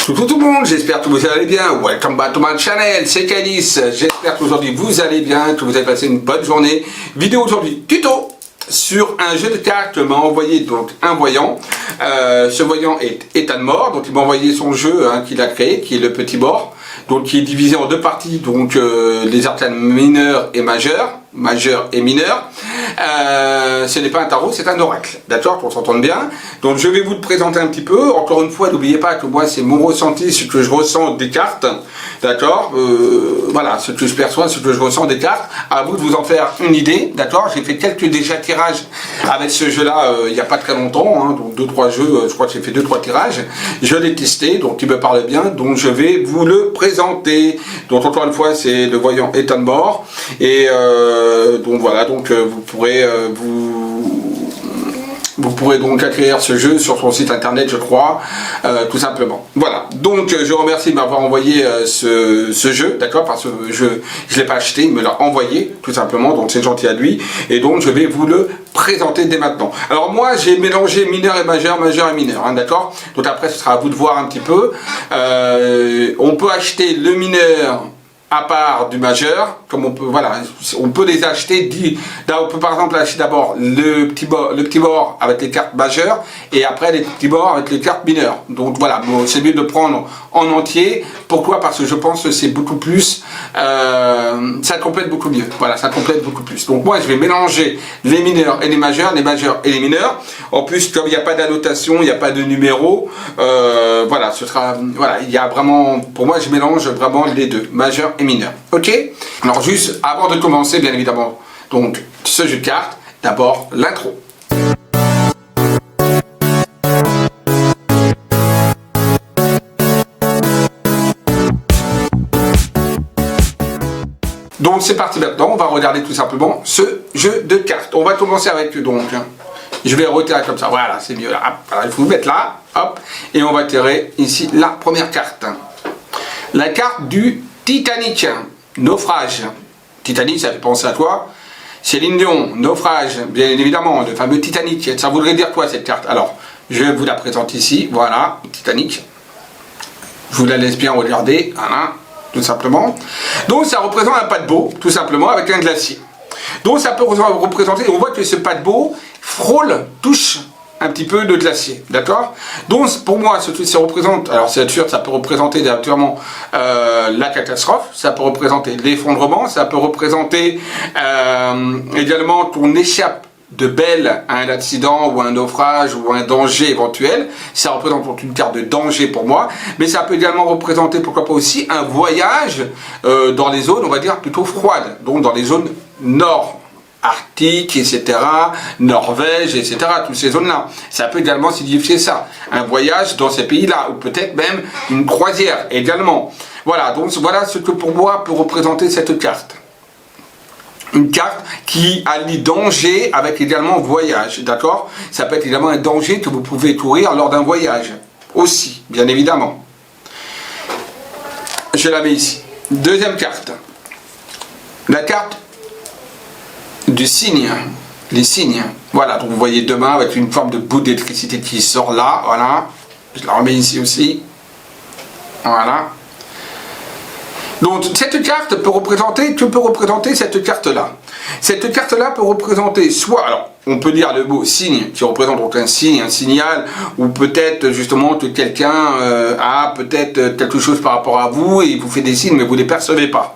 Tout le monde, j'espère que vous allez bien. Welcome back to my channel, c'est Calice. J'espère qu'aujourd'hui vous allez bien, que vous avez passé une bonne journée. Vidéo aujourd'hui, tuto sur un jeu de cartes m'a envoyé donc un voyant. Ce voyant est Ethan Moore, donc il m'a envoyé son jeu qu'il a créé, qui est le petit bord, donc qui est divisé en deux parties, donc les arcanes mineurs et majeurs. Majeur et mineur. Ce n'est pas un tarot, c'est un oracle. D'accord, qu'on s'entende bien. Donc je vais vous le présenter un petit peu. Encore une fois, n'oubliez pas que moi c'est mon ressenti, ce que je ressens des cartes. D'accord, voilà, ce que je perçois, ce que je ressens des cartes. À vous de vous en faire une idée. D'accord, j'ai fait quelques déjà tirages avec ce jeu-là il n'y a pas très longtemps. Donc 2-3 jeux, je crois que j'ai fait 2-3 tirages. Je l'ai testé, donc il me parle bien. Donc je vais vous le présenter. Donc encore une fois, c'est le voyant Ethan Moore. Et donc voilà, donc vous pourrez donc acquérir ce jeu sur son site internet, je crois, tout simplement. Voilà, donc je remercie de m'avoir envoyé ce jeu, d'accord, parce que je ne l'ai pas acheté, il me l'a envoyé, tout simplement, donc c'est gentil à lui, et donc je vais vous le présenter dès maintenant. Alors moi, j'ai mélangé mineur et majeur, majeur et mineur, d'accord, donc après ce sera à vous de voir un petit peu. On peut acheter le mineur à part du majeur, comme on peut, voilà, on peut les acheter. Là, on peut par exemple acheter d'abord le petit bord avec les cartes majeures et après les petits bords avec les cartes mineures. Donc voilà, bon, c'est mieux de prendre en entier. Pourquoi? Parce que je pense que c'est beaucoup plus, ça complète beaucoup mieux. Voilà, ça complète beaucoup plus. Donc moi, je vais mélanger les mineurs et les majeurs et les mineurs. En plus, comme il n'y a pas d'annotation, il n'y a pas de numéro, voilà, ce sera, voilà, il y a vraiment, pour moi, je mélange vraiment les deux, majeur et mineur. Ok? Alors juste avant de commencer, bien évidemment, donc ce jeu de cartes, d'abord l'intro. Donc c'est parti maintenant, on va regarder tout simplement ce jeu de cartes. On va commencer avec donc, je vais retirer comme ça, voilà, c'est mieux là. Hop, alors il faut vous mettre là, hop, et on va tirer ici la première carte. La carte du Titanic, naufrage. Titanic, ça fait penser à quoi? Céline Dion, naufrage, bien évidemment, le fameux Titanic. Ça voudrait dire quoi cette carte? Alors, je vous la présente ici, voilà, Titanic. Je vous la laisse bien regarder, voilà, tout simplement. Donc, ça représente un paquebot, tout simplement, avec un glacier. Donc, ça peut représenter, on voit que ce paquebot frôle, touche un petit peu de glacier, d'accord? Donc pour moi, ça représente, alors c'est sûr, ça peut représenter directement la catastrophe, ça peut représenter l'effondrement, ça peut représenter également qu'on échappe de belle à un accident ou un naufrage ou un danger éventuel. Ça représente une carte de danger pour moi, mais ça peut également représenter, pourquoi pas aussi, un voyage dans les zones, on va dire, plutôt froides, donc dans les zones nord. Arctique, etc., Norvège, etc., toutes ces zones-là. Ça peut également signifier ça, un voyage dans ces pays-là, ou peut-être même une croisière également. Voilà, donc voilà ce que pour moi peut représenter cette carte. Une carte qui allie danger avec également voyage, d'accord? Ça peut être également un danger que vous pouvez courir lors d'un voyage, aussi, bien évidemment. Je la mets ici. Deuxième carte. La carte du cygne, les cygnes, voilà, donc vous voyez deux mains avec une forme de bout d'électricité qui sort là, voilà, je la remets ici aussi, voilà. Donc cette carte peut représenter, que peut représenter cette carte-là? Cette carte-là peut représenter soit, alors on peut dire le mot signe, qui représente donc un signe, un signal, ou peut-être justement que quelqu'un a peut-être quelque chose par rapport à vous et il vous fait des signes mais vous ne les percevez pas.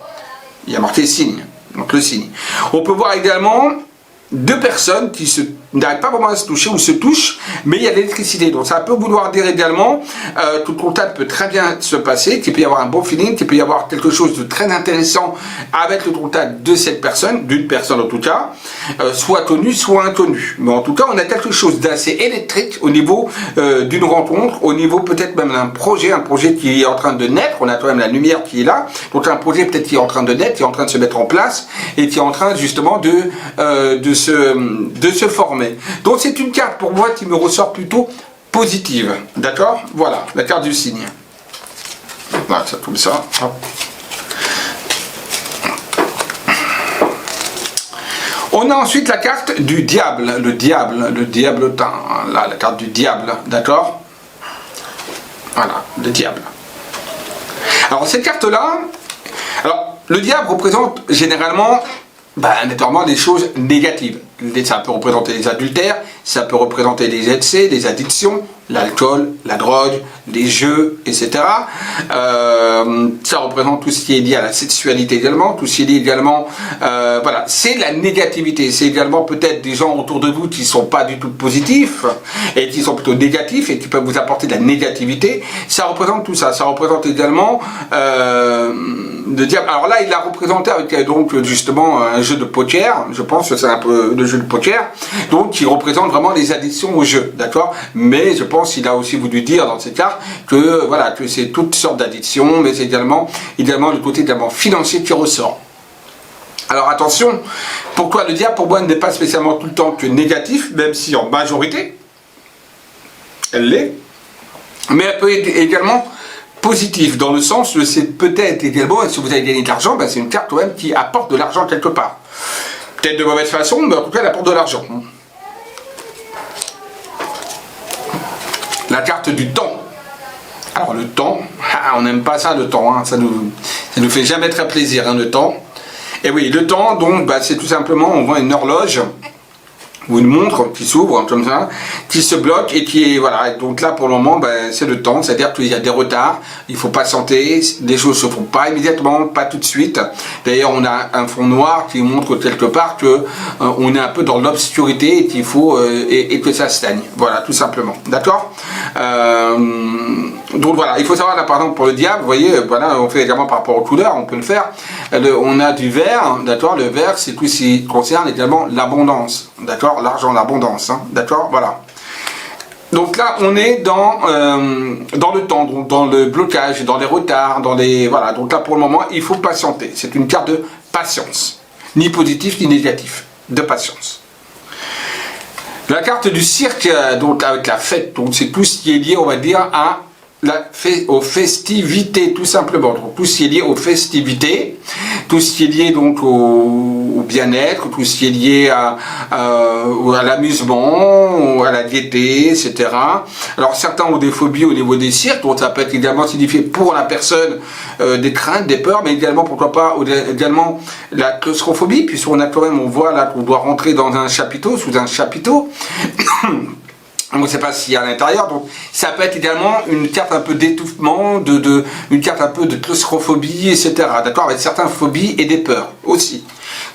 Il y a marqué signe. Donc le signe. On peut voir également deux personnes qui n'arrivent pas vraiment à se toucher ou se touchent, mais il y a l'électricité. Donc ça peut vouloir dire également que le contact peut très bien se passer, qu'il peut y avoir un bon feeling, qu'il peut y avoir quelque chose de très intéressant avec le contact de cette personne, d'une personne en tout cas, soit connue, soit inconnue. Mais en tout cas, on a quelque chose d'assez électrique au niveau d'une rencontre, au niveau peut-être même d'un projet, un projet qui est en train de naître. On a quand même la lumière qui est là, donc un projet peut-être qui est en train de naître, qui est en train de se mettre en place et qui est en train justement de se former. Donc c'est une carte pour moi qui me ressort plutôt positive, d'accord? Voilà, la carte du cygne. Voilà, ça comme ça. Hop. On a ensuite la carte du diable, le diablotin, là, la carte du diable, d'accord? Voilà, le diable. Alors cette carte-là, alors le diable représente généralement notamment des choses négatives. Ça peut représenter les adultères, ça peut représenter des excès, des addictions, l'alcool, la drogue, les jeux, etc. Ça représente tout ce qui est lié à la sexualité également, tout ce qui est lié également, voilà, c'est la négativité. C'est également peut-être des gens autour de vous qui ne sont pas du tout positifs et qui sont plutôt négatifs et qui peuvent vous apporter de la négativité. Ça représente tout ça. Ça représente également de dire. Alors là, il l'a représenté avec donc justement un jeu de poker. Je pense que c'est un peu le jeu de poker, donc qui représente vraiment les addictions au jeu, d'accord. Mais je pense qu'il a aussi voulu dire dans ces cartes que voilà, que c'est toutes sortes d'addictions, mais c'est également le côté également financier qui ressort. Alors attention, pourquoi le diable pour moi n'est pas spécialement tout le temps que négatif, même si en majorité elle l'est, mais elle peut être également positif, dans le sens que c'est peut-être également, si vous avez gagné de l'argent, c'est une carte quand même qui apporte de l'argent quelque part. Peut-être de mauvaise façon, mais en tout cas elle apporte de l'argent. La carte du temps. Alors le temps, on n'aime pas ça le temps, hein, ça nous fait jamais très plaisir, hein, le temps. Et oui, le temps, donc c'est tout simplement, on voit une horloge ou une montre qui s'ouvre comme ça, qui se bloque et qui est, voilà, donc là pour le moment c'est le temps, c'est-à-dire qu'il y a des retards, il faut patienter, des choses se font pas immédiatement, pas tout de suite. D'ailleurs on a un fond noir qui montre quelque part que on est un peu dans l'obscurité et qu'il faut et que ça stagne, voilà, tout simplement, d'accord. Donc voilà, il faut savoir là par exemple pour le diable, vous voyez, voilà, on fait également par rapport aux couleurs, on peut le faire. On a du vert, d'accord, le vert c'est tout ce qui concerne également l'abondance, d'accord, l'argent, l'abondance, hein, d'accord, voilà. Donc là on est dans le temps, donc dans le blocage, dans les retards, dans les, voilà, donc là pour le moment il faut patienter, c'est une carte de patience, ni positif ni négatif, de patience. La carte du cirque, donc avec la fête, donc c'est tout ce qui est lié, on va dire, aux festivités, tout simplement. Donc, tout ce qui est lié aux festivités, tout ce qui est lié donc au bien-être, tout ce qui est lié à l'amusement, à la gaieté, etc. Alors certains ont des phobies au niveau des cirques, donc ça peut être également signifié pour la personne des craintes, des peurs, mais également pourquoi pas également la claustrophobie, puisqu'on a quand même, on voit là qu'on doit rentrer dans un chapiteau, sous un chapiteau. On ne sait pas s'il y a à l'intérieur, donc ça peut être également une carte un peu d'étouffement, une carte un peu de claustrophobie, etc. D'accord, avec certaines phobies et des peurs aussi.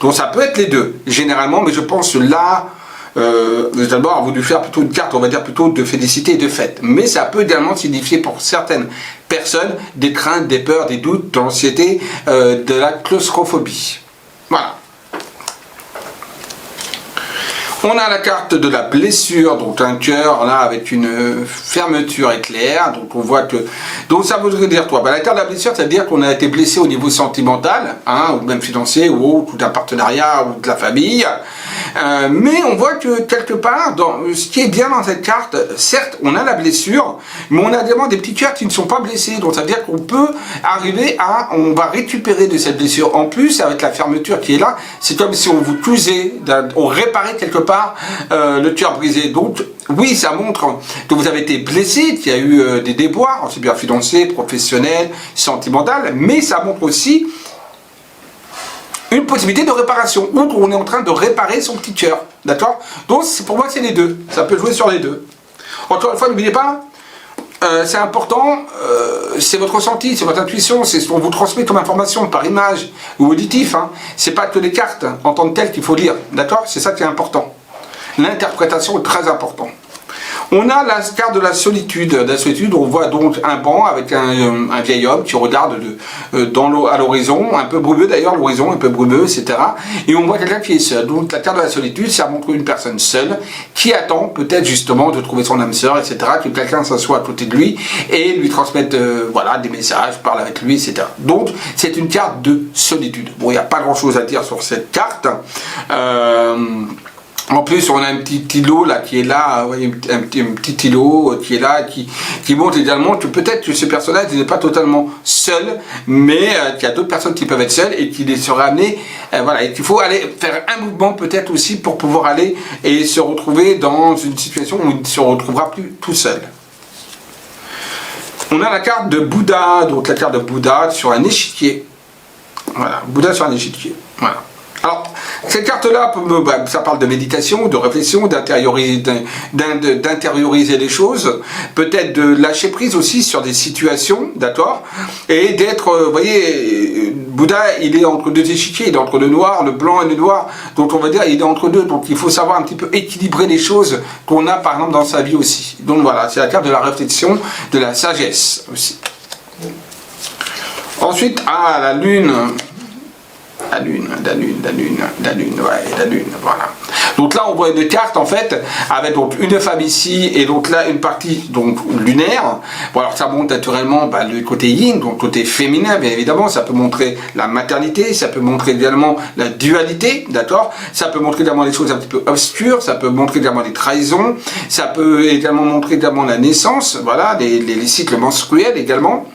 Donc ça peut être les deux, généralement, mais je pense que là, d'abord a voulu faire plutôt une carte, on va dire plutôt de félicité et de fête. Mais ça peut également signifier pour certaines personnes des craintes, des peurs, des doutes, de l'anxiété, de la claustrophobie. Voilà. On a la carte de la blessure, donc un cœur là avec une fermeture éclair, donc on voit que, donc ça voudrait dire quoi, la carte de la blessure, ça veut dire qu'on a été blessé au niveau sentimental, hein, ou même financier, ou tout un partenariat, ou de la famille, mais on voit que quelque part, ce qui est bien dans cette carte, certes on a la blessure, mais on a également des petits cœurs qui ne sont pas blessés, donc ça veut dire qu'on peut arriver on va récupérer de cette blessure. En plus, avec la fermeture qui est là, c'est comme si on vous cousait, on réparait quelque part le cœur brisé. Donc oui, ça montre que vous avez été blessé, qu'il y a eu des déboires, aussi bien financiers, professionnels, sentimental, mais ça montre aussi une possibilité de réparation, où on est en train de réparer son petit cœur, d'accord. Donc pour moi c'est les deux, ça peut jouer sur les deux. Encore une fois, n'oubliez pas, c'est important, c'est votre ressenti, c'est votre intuition, c'est ce qu'on vous transmet comme information par image ou auditif, hein. C'est pas que les cartes en tant que telles qu'il faut lire, d'accord. C'est ça qui est important. L'interprétation est très importante. On a la carte de la solitude. On voit donc un banc avec un vieil homme qui regarde dans l'eau à l'horizon, un peu brumeux d'ailleurs, l'horizon un peu brumeux, etc. Et on voit quelqu'un qui est seul. Donc la carte de la solitude, ça montre une personne seule qui attend peut-être justement de trouver son âme sœur, etc. Que quelqu'un s'assoit à côté de lui et lui transmette voilà, des messages, parle avec lui, etc. Donc c'est une carte de solitude. Bon, il n'y a pas grand-chose à dire sur cette carte. En plus, on a un petit îlot là qui est là, un petit îlot qui est là, qui montre également que peut-être que ce personnage n'est pas totalement seul, mais qu'il y a d'autres personnes qui peuvent être seules et qu'il sera amené, voilà, et qu'il faut aller faire un mouvement peut-être aussi pour pouvoir aller et se retrouver dans une situation où il ne se retrouvera plus tout seul. On a la carte de Bouddha, donc la carte de Bouddha sur un échiquier. Voilà, Bouddha sur un échiquier. Voilà. Alors, cette carte-là, ça parle de méditation, de réflexion, d'intérioriser les choses, peut-être de lâcher prise aussi sur des situations, d'accord, et d'être, vous voyez, Bouddha, il est entre deux échiquiers, il est entre le noir, le blanc et le noir, donc on va dire, il est entre deux, donc il faut savoir un petit peu équilibrer les choses qu'on a, par exemple, dans sa vie aussi. Donc voilà, c'est la carte de la réflexion, de la sagesse aussi. Ensuite, la lune. La lune, voilà. Donc là, on voit une carte, en fait, avec donc une femme ici, et donc là, une partie donc lunaire. Bon, alors ça montre naturellement le côté yin, donc côté féminin, bien évidemment. Ça peut montrer la maternité, ça peut montrer également la dualité, d'accord. Ça peut montrer également des choses un petit peu obscures, ça peut montrer également des trahisons, ça peut également montrer également la naissance, voilà, les cycles menstruels également.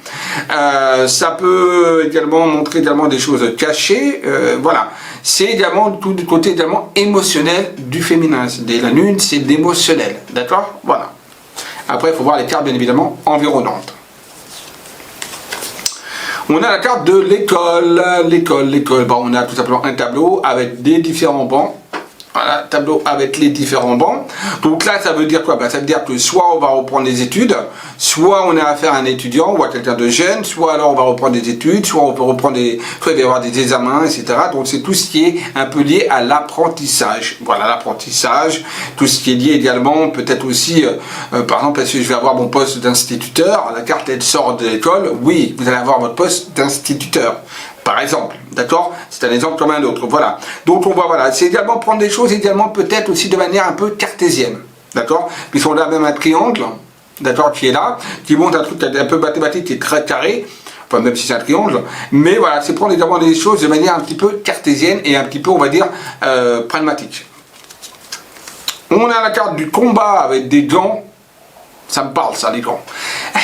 Ça peut également montrer également des choses cachées, voilà. C'est également tout du côté également émotionnel du féminin. La lune, c'est l'émotionnel, d'accord. Voilà. Après, il faut voir les cartes, bien évidemment, environnantes. On a la carte de l'école. L'école. Bon, on a tout simplement un tableau avec des différents bancs. Voilà, tableau avec les différents bancs. Donc là, ça veut dire quoi? Ça veut dire que soit on va reprendre les études, soit on a affaire à un étudiant ou à quelqu'un de jeune, soit alors on va reprendre des études, soit on peut reprendre soit il va y avoir des examens, etc. Donc c'est tout ce qui est un peu lié à l'apprentissage. Voilà, l'apprentissage, tout ce qui est lié également, peut-être aussi, par exemple, est-ce que je vais avoir mon poste d'instituteur? La carte, elle sort de l'école. Oui, vous allez avoir votre poste d'instituteur. Par exemple, d'accord? C'est un exemple comme un autre, voilà. Donc on voit, voilà, c'est également prendre des choses, également peut-être aussi de manière un peu cartésienne, d'accord? Puisqu'on a même un triangle, d'accord, qui est là, qui montre un truc un peu mathématique, qui est très carré, enfin même si c'est un triangle, mais voilà, c'est prendre également des choses de manière un petit peu cartésienne et un petit peu, on va dire, pragmatique. On a la carte du combat avec des gants. Ça me parle, ça, les gants.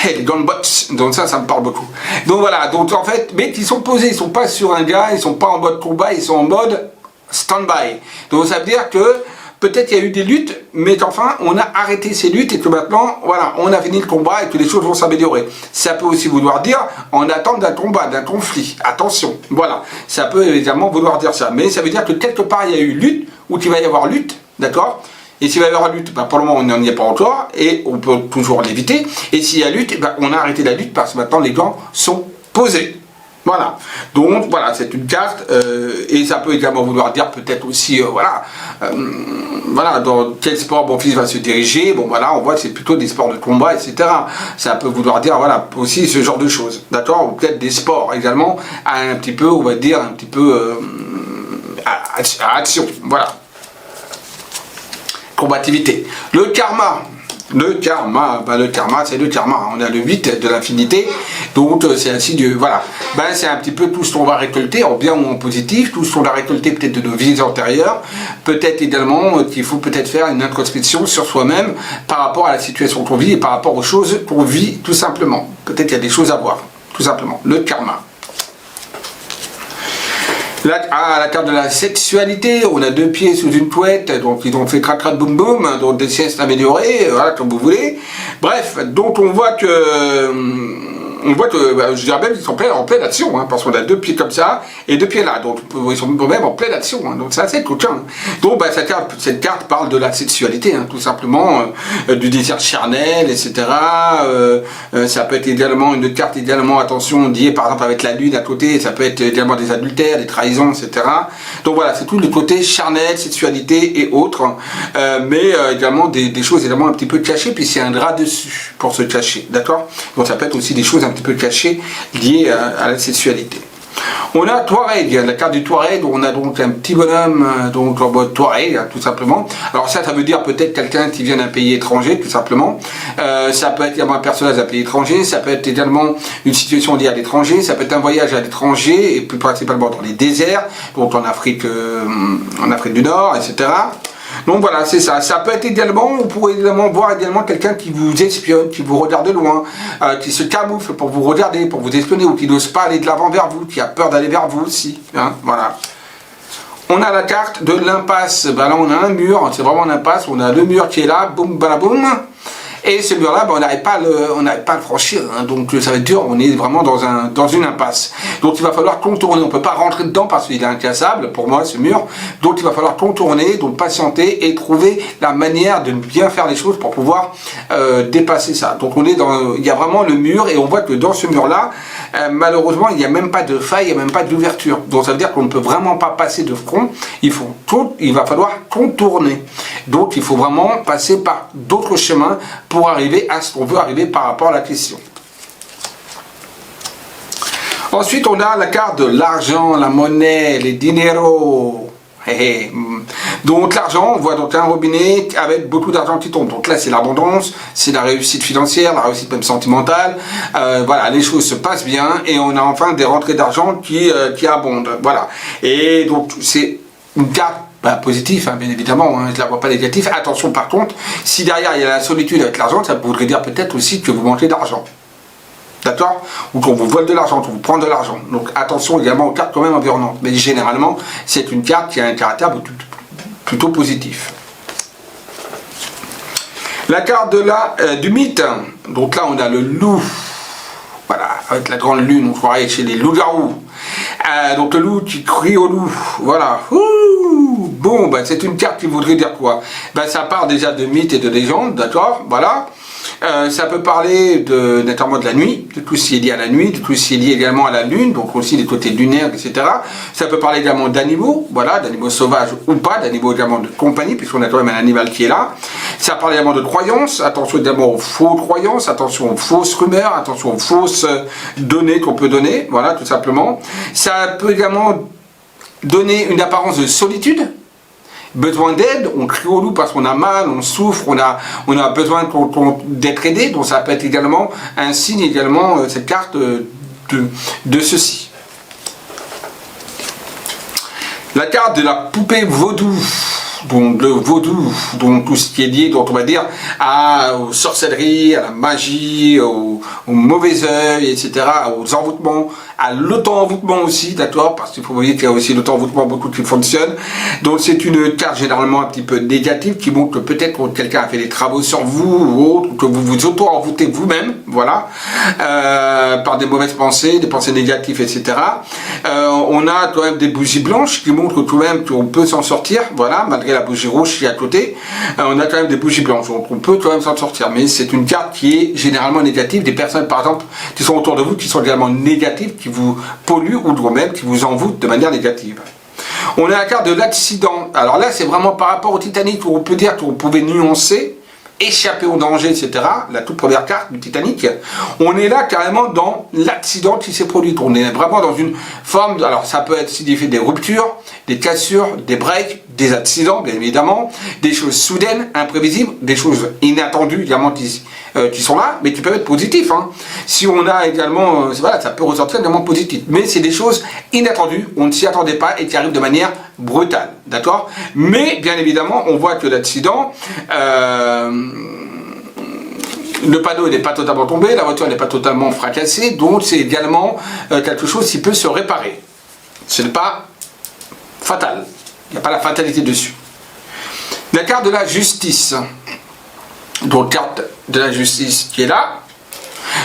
Les gants de boxe. Donc ça me parle beaucoup. Donc voilà, donc en fait, mais qui sont posés, ils ne sont pas sur un gars, ils ne sont pas en mode combat, ils sont en mode stand-by. Donc ça veut dire que peut-être il y a eu des luttes, mais qu'enfin, on a arrêté ces luttes et que maintenant, voilà, on a fini le combat et que les choses vont s'améliorer. Ça peut aussi vouloir dire en attente d'un combat, d'un conflit. Attention, voilà. Ça peut évidemment vouloir dire ça. Mais ça veut dire que quelque part, il y a eu lutte, ou qu'il va y avoir lutte, d'accord ? Et s'il va y avoir lutte, pour le moment on n'en y est pas encore, et on peut toujours l'éviter. Et s'il y a lutte, on a arrêté la lutte parce que maintenant les gants sont posés. Voilà. Donc voilà, c'est une carte, et ça peut également vouloir dire peut-être aussi, voilà, dans quel sport mon fils va se diriger. Bon voilà, on voit que c'est plutôt des sports de combat, etc. Ça peut vouloir dire, voilà, aussi ce genre de choses. D'accord? Ou peut-être des sports également, un petit peu, on va dire, un petit peu à action. Voilà. Combativité. Le karma, c'est le karma. On a le 8 de l'infinité, donc c'est ainsi de, voilà. C'est un petit peu tout ce qu'on va récolter, en bien ou en positif, tout ce qu'on va récolter peut-être de nos vies antérieures, peut-être également qu'il faut peut-être faire une introspection sur soi-même par rapport à la situation qu'on vit et par rapport aux choses qu'on vit, tout simplement. Peut-être qu'il y a des choses à voir, tout simplement. Le karma. La carte de la sexualité, on a 2 pieds sous une couette, donc ils ont fait crac crac boum boum, donc des siestes améliorées, voilà, comme vous voulez. Bref, donc on voit que, je dirais même qu'ils sont en pleine action, parce qu'on a 2 pieds comme ça, et 2 pieds là, donc ils sont même en pleine action, donc c'est assez coquin. Donc cette carte parle de la sexualité, tout simplement, du désir charnel, etc. Ça peut être également une carte, également, attention, liée par exemple avec la lune à côté, ça peut être également des adultères, des trahisons, etc. Donc voilà, c'est tout le côté charnel, sexualité et autres, mais également des choses également un petit peu cachées, puis c'est un drap dessus pour se cacher, d'accord? Donc ça peut être aussi des choses un petit peu cachées liées à la sexualité. On a Touareg, la carte du Touareg, on a donc un petit bonhomme, donc en mode Touareg, tout simplement. Alors ça veut dire peut-être quelqu'un qui vient d'un pays étranger, tout simplement. Ça peut être également un personnage d'un pays étranger, ça peut être également une situation liée à l'étranger, ça peut être un voyage à l'étranger, et plus principalement dans les déserts, donc en Afrique du Nord, etc. Donc voilà, c'est ça. Ça peut être également, on pourrait également voir également quelqu'un qui vous espionne, qui vous regarde de loin, qui se camoufle pour vous regarder, pour vous espionner, ou qui n'ose pas aller de l'avant vers vous, qui a peur d'aller vers vous aussi. Voilà. On a la carte de l'impasse. Là, on a un mur, c'est vraiment l'impasse. On a le mur qui est là, boum, balaboum. Et ce mur-là, on n'arrive pas à le franchir, hein, donc ça va être dur, on est vraiment dans une impasse. Donc il va falloir contourner, on ne peut pas rentrer dedans parce qu'il est incassable, pour moi, ce mur. Donc il va falloir contourner, donc patienter et trouver la manière de bien faire les choses pour pouvoir dépasser ça. Donc il y a vraiment le mur, et on voit que dans ce mur-là, malheureusement, il n'y a même pas de faille, il n'y a même pas d'ouverture. Donc ça veut dire qu'on ne peut vraiment pas passer de front, il va falloir contourner. Donc il faut vraiment passer par d'autres chemins pour arriver à ce qu'on veut arriver par rapport à la question. Ensuite, on a la carte de l'argent, la monnaie, les dineros. Donc l'argent, on voit donc un robinet avec beaucoup d'argent qui tombe. Donc là, c'est l'abondance, c'est la réussite financière, la réussite même sentimentale. Voilà, les choses se passent bien et on a enfin des rentrées d'argent qui abondent. Voilà. Et donc c'est une carte positif, hein, bien évidemment, hein, je ne la vois pas négative. Attention par contre, si derrière il y a la solitude avec l'argent, ça voudrait dire peut-être aussi que vous manquez d'argent. D'accord? Ou qu'on vous vole de l'argent, qu'on vous prend de l'argent. Donc attention également aux cartes quand même environnantes. Mais généralement, c'est une carte qui a un caractère plutôt positif. La carte du mythe. Donc là, on a le loup. Voilà, avec la grande lune, on croirait chez les loups-garous. Donc le loup qui crie au loup. Voilà. Ouh, bon, c'est une carte qui voudrait dire quoi? Ça part déjà de mythes et de légendes, d'accord? Voilà. Ça peut parler notamment de la nuit, de tout ce qui est lié à la nuit, de tout ce qui est lié également à la lune, donc aussi des côtés lunaires, etc. Ça peut parler également d'animaux, voilà, d'animaux sauvages ou pas, d'animaux également de compagnie, puisqu'on a quand même un animal qui est là. Ça parle également de croyances, attention également aux fausses croyances, attention aux fausses rumeurs, attention aux fausses données qu'on peut donner, voilà, tout simplement. Ça peut également donner une apparence de solitude. Besoin d'aide, on crie au loup parce qu'on a mal, on souffre, on a besoin d'être aidé, donc ça peut être également un signe, également, cette carte de ceci. La carte de la poupée vaudou, donc le vaudou, donc tout ce qui est lié, donc on va dire, aux sorcelleries, à la magie, au mauvais œil, etc., aux envoûtements, à l'auto-envoûtement aussi, d'accord, parce qu'il faut voir qu'il y a aussi l'auto-envoûtement beaucoup qui fonctionne. Donc c'est une carte généralement un petit peu négative qui montre que peut-être que quelqu'un a fait des travaux sur vous ou autre, que vous vous auto-envoûtez vous-même, voilà, par des mauvaises pensées, des pensées négatives, etc. On a quand même des bougies blanches qui montrent tout de même qu'on peut s'en sortir, voilà, malgré la bougie rouge qui est à côté, on a quand même des bougies blanches, donc on peut quand même s'en sortir, mais c'est une carte qui est généralement négative, des personnes par exemple qui sont autour de vous, qui sont également négatives, qui vous polluent ou même qui vous envoûtent de manière négative. On a la carte de l'accident, alors là c'est vraiment par rapport au Titanic où on peut dire qu'on pouvait nuancer, échapper au danger, etc. La toute première carte du Titanic, on est là carrément dans l'accident qui s'est produit. On est vraiment dans une forme, alors ça peut être signifié des ruptures, des cassures, des breaks, des accidents, bien évidemment, des choses soudaines, imprévisibles, des choses inattendues également qui sont là, mais qui peuvent être positifs. Hein. Si on a également, voilà, ça peut ressortir également positif. Mais c'est des choses inattendues, on ne s'y attendait pas et qui arrivent de manière brutale, d'accord? Mais bien évidemment, on voit que l'accident, le panneau n'est pas totalement tombé, la voiture n'est pas totalement fracassée, donc c'est également quelque chose qui peut se réparer. Ce n'est pas fatal, il n'y a pas la fatalité dessus. La carte de la justice, donc carte de la justice qui est là,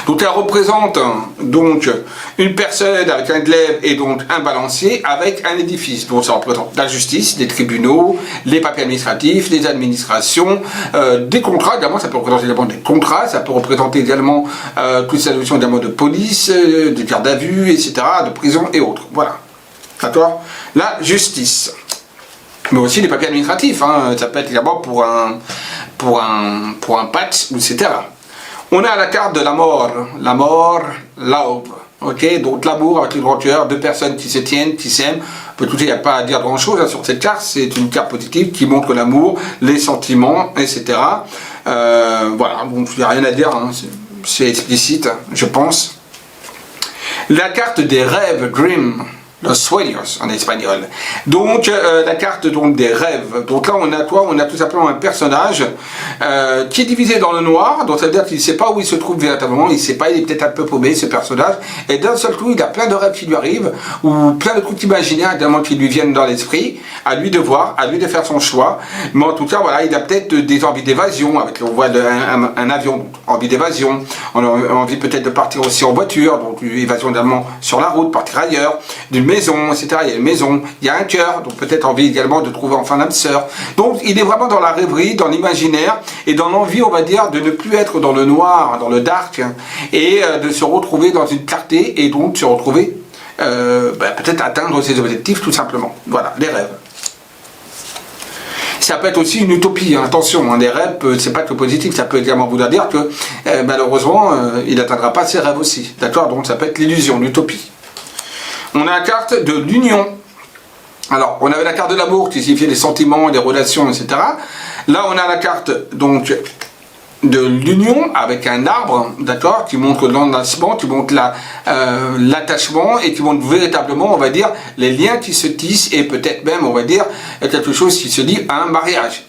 donc elle représente donc une personne avec un glaive et donc un balancier avec un édifice. Donc ça représente la justice, les tribunaux, les papiers administratifs, les administrations, des contrats également, ça peut représenter également des contrats, ça peut représenter également toute cette notion également de police, de garde à vue, etc., de prison et autres. Voilà. D'accord? La justice. Mais aussi les papiers administratifs, hein. Ça peut être également pour un patch, etc. On a la carte de la mort, l'aube, ok, donc l'amour avec le grand cœur, deux personnes qui se tiennent, qui s'aiment. Il n'y a pas à dire grand chose hein, sur cette carte, c'est une carte positive qui montre l'amour, les sentiments, etc. Voilà, donc il n'y a rien à dire, hein, c'est explicite, je pense. La carte des rêves, Dream, Los sueños en espagnol. Donc la carte donc des rêves. Donc là on a quoi? On a tout simplement un personnage qui est divisé dans le noir. Donc ça veut dire qu'il ne sait pas où il se trouve véritablement. Il ne sait pas, il est peut-être un peu paumé ce personnage. Et d'un seul coup il a plein de rêves qui lui arrivent ou plein de trucs imaginaires également qui lui viennent dans l'esprit. À lui de voir, à lui de faire son choix. Mais en tout cas voilà, il a peut-être des envies d'évasion. Avec on voit un avion, envie d'évasion. On a envie peut-être de partir aussi en voiture. Donc évasion également sur la route, partir ailleurs. D'une maison, etc. Il y a une maison, il y a un cœur, donc peut-être envie également de trouver enfin l'âme sœur. Donc il est vraiment dans la rêverie, dans l'imaginaire et dans l'envie, on va dire, de ne plus être dans le noir, dans le dark, et de se retrouver dans une clarté et donc se retrouver, peut-être atteindre ses objectifs tout simplement. Voilà, les rêves. Ça peut être aussi une utopie, hein. Attention, hein, les rêves, c'est pas que positif, ça peut également vouloir dire que malheureusement, il n'atteindra pas ses rêves aussi. D'accord? Donc ça peut être l'illusion, l'utopie. On a la carte de l'union. Alors, on avait la carte de l'amour qui signifiait les sentiments, les relations, etc. Là, on a la carte donc de l'union avec un arbre, d'accord, qui montre l'enlacement, qui montre l'attachement et qui montre véritablement, on va dire, les liens qui se tissent et peut-être même, on va dire, quelque chose qui se lie à un mariage.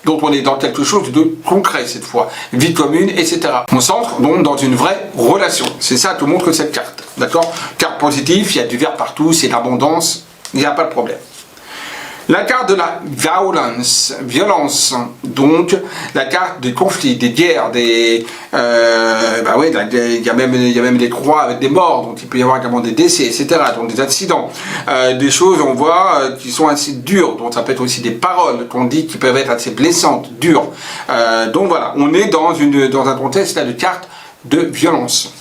Donc on est dans quelque chose de concret cette fois, vie commune, etc. On s'entre donc dans une vraie relation. C'est ça que montre cette carte. D'accord? Carte positive, il y a du vert partout, c'est l'abondance, il n'y a pas de problème. La carte de la violence, donc la carte des conflits, des guerres, il y a même des croix avec des morts, donc il peut y avoir également des décès, etc. Donc des accidents, des choses on voit qui sont assez dures, donc ça peut être aussi des paroles qu'on dit qui peuvent être assez blessantes, dures. Donc voilà, on est dans un contexte là de carte de violence.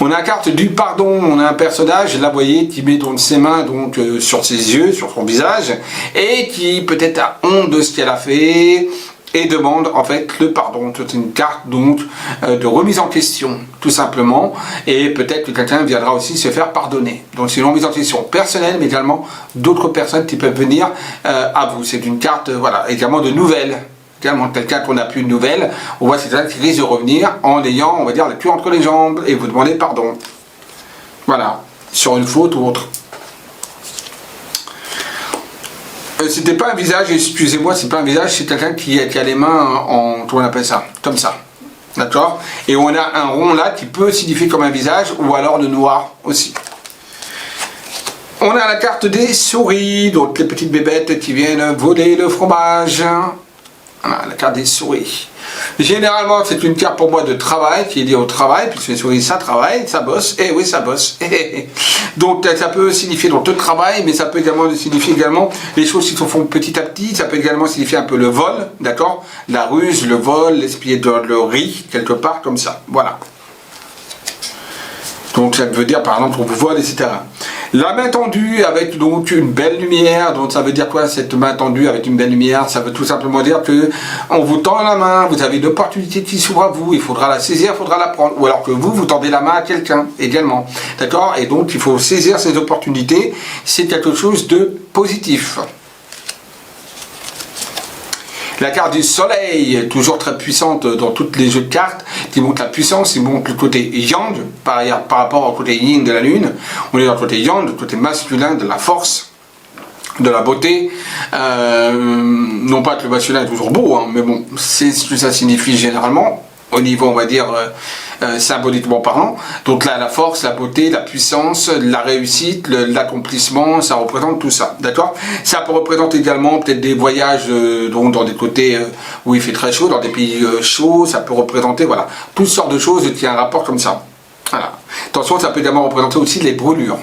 On a la carte du pardon, on a un personnage, là vous voyez, qui met donc ses mains donc, sur ses yeux, sur son visage, et qui peut-être a honte de ce qu'elle a fait, et demande en fait le pardon. C'est une carte donc de remise en question, tout simplement, et peut-être que quelqu'un viendra aussi se faire pardonner. Donc c'est une remise en question personnelle, mais également d'autres personnes qui peuvent venir à vous. C'est une carte, voilà, également de nouvelles. Quelqu'un qu'on n'a plus de nouvelles, on voit c'est quelqu'un qui risque de revenir en ayant, on va dire, le cul entre les jambes et vous demander pardon. Voilà, sur une faute ou autre. C'était pas un visage, excusez-moi, c'est pas un visage, c'est quelqu'un qui a les mains en, comment on appelle ça, comme ça. D'accord? Et on a un rond là qui peut signifier comme un visage ou alors le noir aussi. On a la carte des souris, donc les petites bébêtes qui viennent voler le fromage. Voilà, la carte des souris. Généralement, c'est une carte pour moi de travail, qui est liée au travail, puisque les souris, ça travaille, ça bosse, et oui, ça bosse. Donc, ça peut signifier donc le travail, mais ça peut également signifier également les choses qui se font petit à petit, ça peut également signifier un peu le vol, d'accord? La ruse, le vol, le riz, quelque part, comme ça. Voilà. Donc ça veut dire par exemple on vous vole, etc. La main tendue avec donc une belle lumière, donc ça veut dire quoi cette main tendue avec une belle lumière? Ça veut tout simplement dire que on vous tend la main, vous avez une opportunité qui s'ouvre à vous, il faudra la saisir, il faudra la prendre. Ou alors que vous tendez la main à quelqu'un également. D'accord? Et donc il faut saisir ces opportunités, c'est quelque chose de positif. La carte du soleil, toujours très puissante dans tous les jeux de cartes, qui montre la puissance, qui montre le côté yang, par rapport au côté yin de la lune. On est dans le côté yang, le côté masculin de la force, de la beauté. Non pas que le masculin est toujours beau, hein, mais bon, c'est ce que ça signifie généralement, au niveau, on va dire, symboliquement parlant. Donc là, la force, la beauté, la puissance, la réussite, l'accomplissement, ça représente tout ça, d'accord? Ça peut représenter également peut-être des voyages donc dans des côtés où il fait très chaud, dans des pays chauds, ça peut représenter, voilà, toutes sortes de choses qui ont un rapport comme ça. Voilà. Attention, ça peut également représenter aussi les brûlures.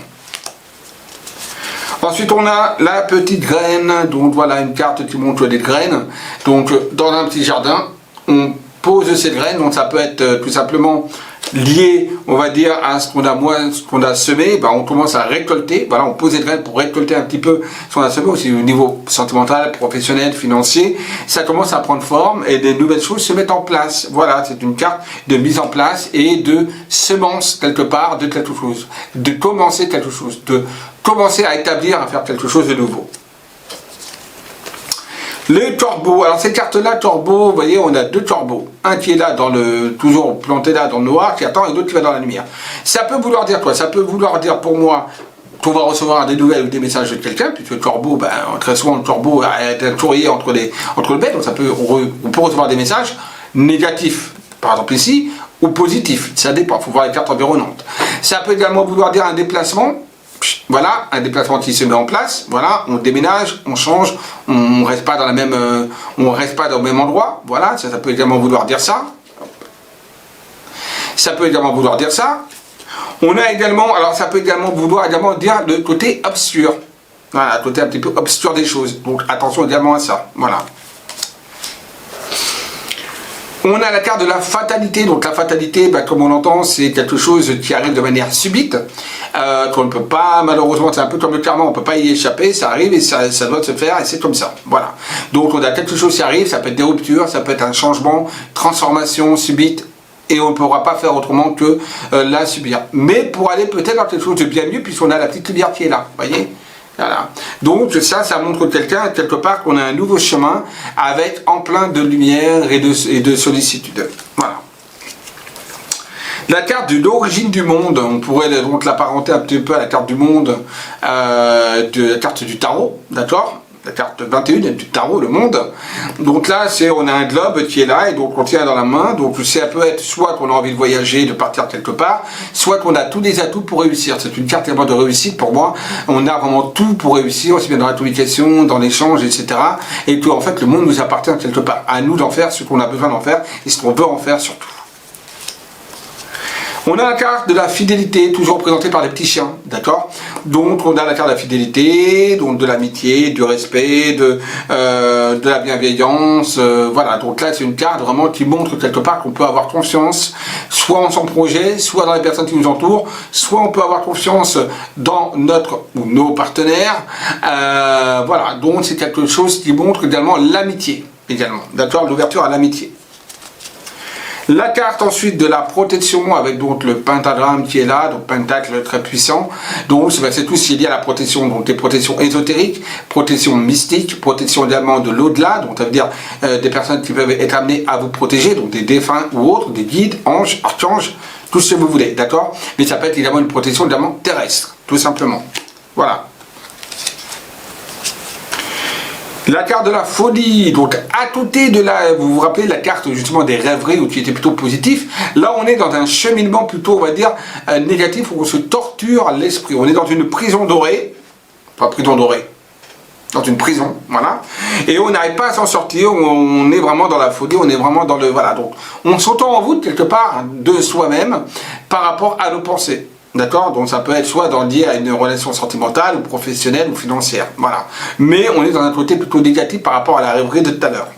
Ensuite, on a la petite graine, donc voilà une carte qui montre des graines. Donc, dans un petit jardin, on pose cette graine, donc ça peut être tout simplement lié, on va dire, à ce qu'on a semé. Ben, on commence à récolter, voilà, on pose des graines pour récolter un petit peu ce qu'on a semé, aussi au niveau sentimental, professionnel, financier. Ça commence à prendre forme et des nouvelles choses se mettent en place. Voilà, c'est une carte de mise en place et de semence quelque part de quelque chose, de commencer quelque chose, de commencer à établir, à faire quelque chose de nouveau. Les corbeaux, alors ces cartes-là, corbeaux, vous voyez, on a deux corbeaux. Un qui est là, toujours planté là dans le noir, qui attend, et l'autre qui va dans la lumière. Ça peut vouloir dire quoi? Ça peut vouloir dire pour moi qu'on va recevoir des nouvelles ou des messages de quelqu'un, puisque le corbeau, ben, très souvent le corbeau est un courrier entre le bête, donc on peut recevoir des messages négatifs, par exemple ici, ou positifs, ça dépend, il faut voir les cartes environnantes. Ça peut également vouloir dire un déplacement. Voilà, un déplacement qui se met en place. Voilà, on déménage, on change, on reste pas dans la même, on reste pas dans le même endroit. Voilà, ça peut également vouloir dire ça. Ça peut également vouloir dire ça. On a également, alors ça peut également vouloir dire le côté obscur. Voilà, le côté un petit peu obscur des choses. Donc attention également à ça. Voilà. On a la carte de la fatalité. Donc la fatalité, ben, comme on l'entend, c'est quelque chose qui arrive de manière subite, qu'on ne peut pas, malheureusement, c'est un peu comme le karma, on ne peut pas y échapper, ça arrive et ça doit se faire et c'est comme ça. Voilà. Donc on a quelque chose qui arrive, ça peut être des ruptures, ça peut être un changement, transformation subite, et on ne pourra pas faire autrement que la subir. Mais pour aller peut-être dans quelque chose de bien mieux, puisqu'on a la petite lumière qui est là, vous voyez. Voilà. Donc ça montre quelqu'un, quelque part, qu'on a un nouveau chemin avec en plein de lumière et de sollicitude. Voilà. La carte de l'origine du monde, on pourrait donc l'apparenter un petit peu à la carte du monde, de la carte du tarot, d'accord? La carte 21 du tarot, le monde. Donc là, on a un globe qui est là et donc on tient dans la main. Donc ça peut être soit qu'on a envie de voyager, de partir quelque part, soit qu'on a tous les atouts pour réussir. C'est une carte vraiment de réussite pour moi. On a vraiment tout pour réussir, aussi bien dans la communication, dans l'échange, etc. Et que en fait, le monde nous appartient quelque part. À nous d'en faire ce qu'on a besoin d'en faire et ce qu'on veut en faire surtout. On a la carte de la fidélité, toujours représentée par les petits chiens, d'accord? Donc on a la carte de la fidélité, donc de l'amitié, du respect, de la bienveillance, voilà. Donc là c'est une carte vraiment qui montre quelque part qu'on peut avoir confiance, soit en son projet, soit dans les personnes qui nous entourent, soit on peut avoir confiance dans notre ou nos partenaires, voilà. Donc c'est quelque chose qui montre également l'amitié, également, d'accord? L'ouverture à l'amitié. La carte ensuite de la protection avec donc le pentagramme qui est là, donc pentacle très puissant. Donc c'est tout ce qui est lié à la protection, donc des protections ésotériques, protection mystique, protection également de l'au-delà, donc ça veut dire des personnes qui peuvent être amenées à vous protéger, donc des défunts ou autres, des guides, anges, archanges, tout ce que vous voulez, d'accord? Mais ça peut être également une protection également terrestre, tout simplement. Voilà. La carte de la folie, donc à côté de vous vous rappelez la carte justement des rêveries où qui était plutôt positif, là on est dans un cheminement plutôt on va dire négatif où on se torture l'esprit, on est dans une prison dorée, pas prison dorée, dans une prison, voilà, et on n'arrive pas à s'en sortir, on est vraiment dans la folie, on est vraiment dans le, voilà, donc on s'auto-envoûte quelque part de soi-même par rapport à nos pensées. D'accord? Donc ça peut être soit lié à une relation sentimentale, ou professionnelle, ou financière. Voilà. Mais on est dans un côté plutôt négatif par rapport à la rêverie de tout à l'heure.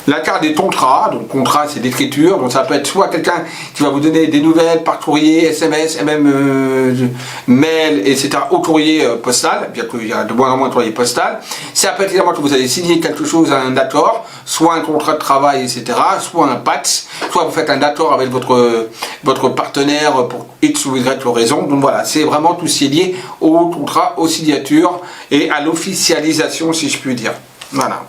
La carte des contrats, donc contrat c'est l'écriture, donc ça peut être soit quelqu'un qui va vous donner des nouvelles par courrier, SMS, et même mail, etc. au courrier postal, bien qu'il y a de moins en moins de courrier postal. Ça peut être également que vous allez signer quelque chose, un accord, soit un contrat de travail, etc., soit un PAX, soit vous faites un accord avec votre partenaire pour X ou Y raison. Donc voilà, c'est vraiment tout ce qui est lié au contrat, aux signatures et à l'officialisation, si je puis dire. Voilà.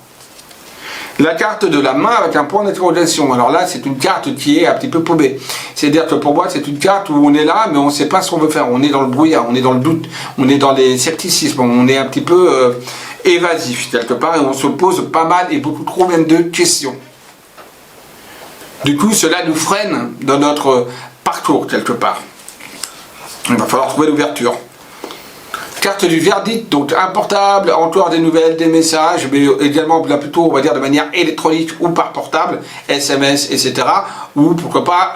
La carte de la main avec un point d'interrogation. Alors là, c'est une carte qui est un petit peu paumée. C'est-à-dire que pour moi, c'est une carte où on est là, mais on ne sait pas ce qu'on veut faire. On est dans le brouillard, on est dans le doute, on est dans les scepticismes, on est un petit peu évasif quelque part et on se pose pas mal et beaucoup trop même de questions. Du coup, cela nous freine dans notre parcours quelque part. Il va falloir trouver l'ouverture. Carte du verdict, donc un portable, encore des nouvelles, des messages, mais également là plutôt on va dire de manière électronique ou par portable, SMS, etc. Ou pourquoi pas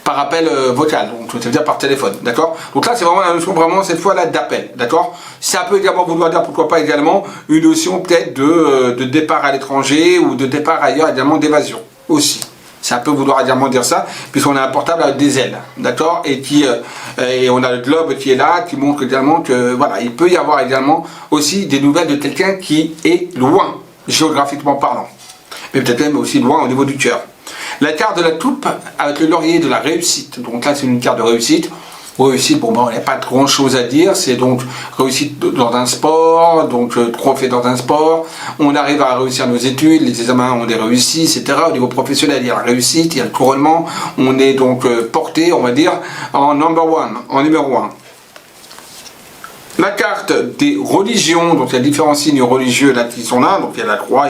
par appel vocal, donc ça veut dire par téléphone, d'accord? Donc là c'est vraiment la notion vraiment cette fois là d'appel, d'accord? Ça peut également vouloir dire pourquoi pas également une notion peut-être de départ à l'étranger ou de départ ailleurs, également d'évasion aussi. Ça peut vouloir également dire ça, puisqu'on a un portable avec des ailes, d'accord, et on a le globe qui est là, qui montre également que, voilà, il peut y avoir également aussi des nouvelles de quelqu'un qui est loin, géographiquement parlant, mais peut-être même aussi loin au niveau du cœur. La carte de la coupe avec le laurier de la réussite, donc là c'est une carte de réussite, Réussite, bon, il n'y a pas grand chose à dire, c'est donc réussite dans un sport, donc trophée dans un sport, on arrive à réussir nos études, les examens on les réussit, etc. Au niveau professionnel, il y a la réussite, il y a le couronnement, on est donc porté, on va dire, en en numéro 1. La carte des religions, donc il y a différents signes religieux là qui sont là, donc il y a la croix,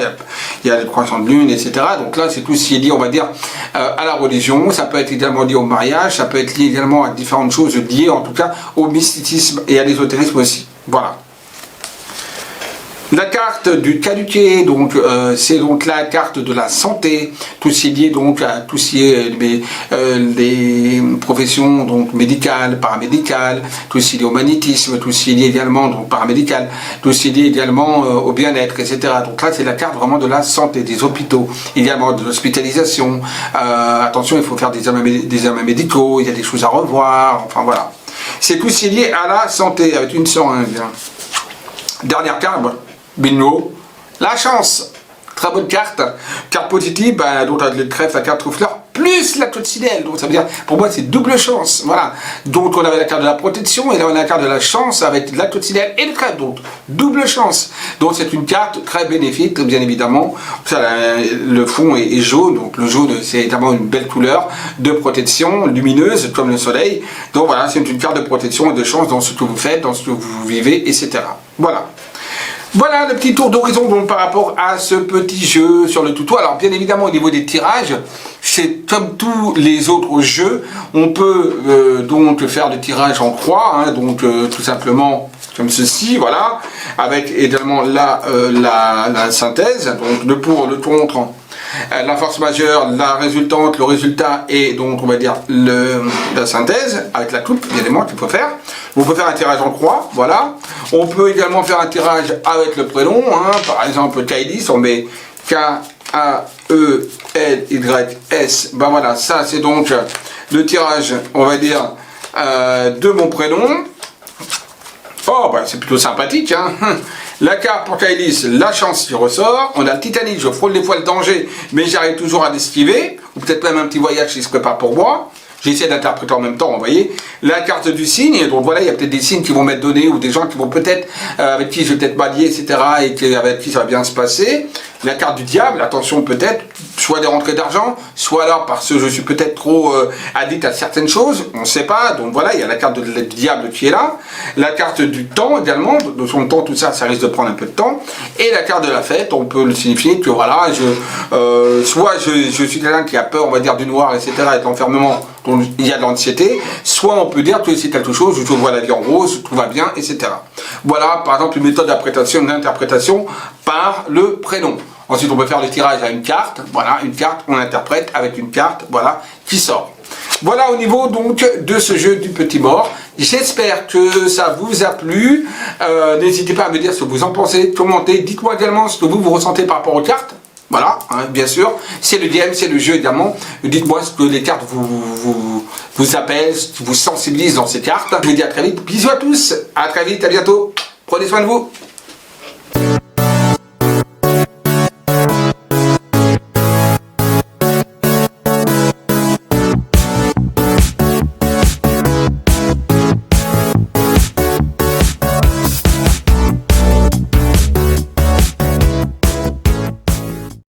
il y a les croissants de lune, etc. Donc là c'est tout ce qui est lié, on va dire, à la religion. Ça peut être également lié au mariage, ça peut être lié également à différentes choses liées en tout cas au mysticisme et à l'ésotérisme aussi. Voilà. La carte du caduqué, donc c'est donc la carte de la santé, tout ce qui est lié donc à tout ce qui est les professions donc médicales, paramédicales, tout ce qui est lié au magnétisme, tout ce qui est lié également donc paramédical, tout ce qui est lié également au bien-être, etc. Donc là c'est la carte vraiment de la santé, des hôpitaux, également de l'hospitalisation. Attention, il faut faire des examens médicaux, il y a des choses à revoir, enfin voilà. C'est tout ce qui est lié à la santé avec une 101. Dernière carte. Bingo, la chance, très bonne carte, carte positive, donc avec le trèfle, la carte fleur, plus la coccinelle, donc ça veut dire, pour moi c'est double chance, voilà, donc on avait la carte de la protection, et là on a la carte de la chance avec la coccinelle et le trèfle, donc double chance, donc c'est une carte très bénéfique, bien évidemment, ça, le fond est jaune, donc le jaune c'est évidemment une belle couleur de protection, lumineuse, comme le soleil, donc voilà, c'est une carte de protection et de chance dans ce que vous faites, dans ce que vous vivez, etc. Voilà. Voilà le petit tour d'horizon donc par rapport à ce petit jeu sur le tuto. Alors bien évidemment au niveau des tirages, c'est comme tous les autres jeux, on peut donc faire le tirage en croix, hein, donc tout simplement comme ceci, voilà, avec également la synthèse, donc le pour, le contre, la force majeure, la résultante, le résultat et donc on va dire la synthèse avec la coupe, évidemment qu'il faut faire. On peut faire un tirage en croix, voilà. On peut également faire un tirage avec le prénom, hein. Par exemple Kailis, on met K-A-E-L-Y-S, ben voilà, ça c'est donc le tirage, on va dire, de mon prénom. Oh, ben c'est plutôt sympathique, hein. La carte pour Kailis, la chance qui ressort. On a le Titanic, je frôle des fois le danger, mais j'arrive toujours à l'esquiver. Ou peut-être même un petit voyage qui se prépare pour moi. J'essaie d'interpréter en même temps, vous voyez. La carte du signe, donc voilà, il y a peut-être des signes qui vont m'être donnés, ou des gens qui vont peut-être, avec qui je vais peut-être m'allier, etc., et avec qui ça va bien se passer. La carte du diable, attention peut-être, soit des rentrées d'argent, soit là parce que je suis peut-être trop addict à certaines choses, on ne sait pas, donc voilà, il y a la carte du diable qui est là, la carte du temps également, de son temps, tout ça, ça risque de prendre un peu de temps, et la carte de la fête, on peut le signifier que voilà, soit je suis quelqu'un qui a peur, on va dire, du noir, etc., et de l'enfermement, donc il y a de l'anxiété, soit on peut dire que c'est quelque chose, je vois la vie en rose, tout va bien, etc. Voilà, par exemple, une méthode d'interprétation par le prénom. Ensuite, on peut faire le tirage à une carte. Voilà, une carte, on interprète avec une carte, voilà, qui sort. Voilà au niveau donc de ce jeu du petit mort. J'espère que ça vous a plu. N'hésitez pas à me dire ce que vous en pensez, commentez. Dites-moi également ce que vous ressentez par rapport aux cartes. Voilà, hein, bien sûr. C'est le DM, c'est le jeu également. Dites-moi ce que les cartes vous appellent, vous sensibilisent dans ces cartes. Je vous dis à très vite. Bisous à tous. À très vite, à bientôt. Prenez soin de vous.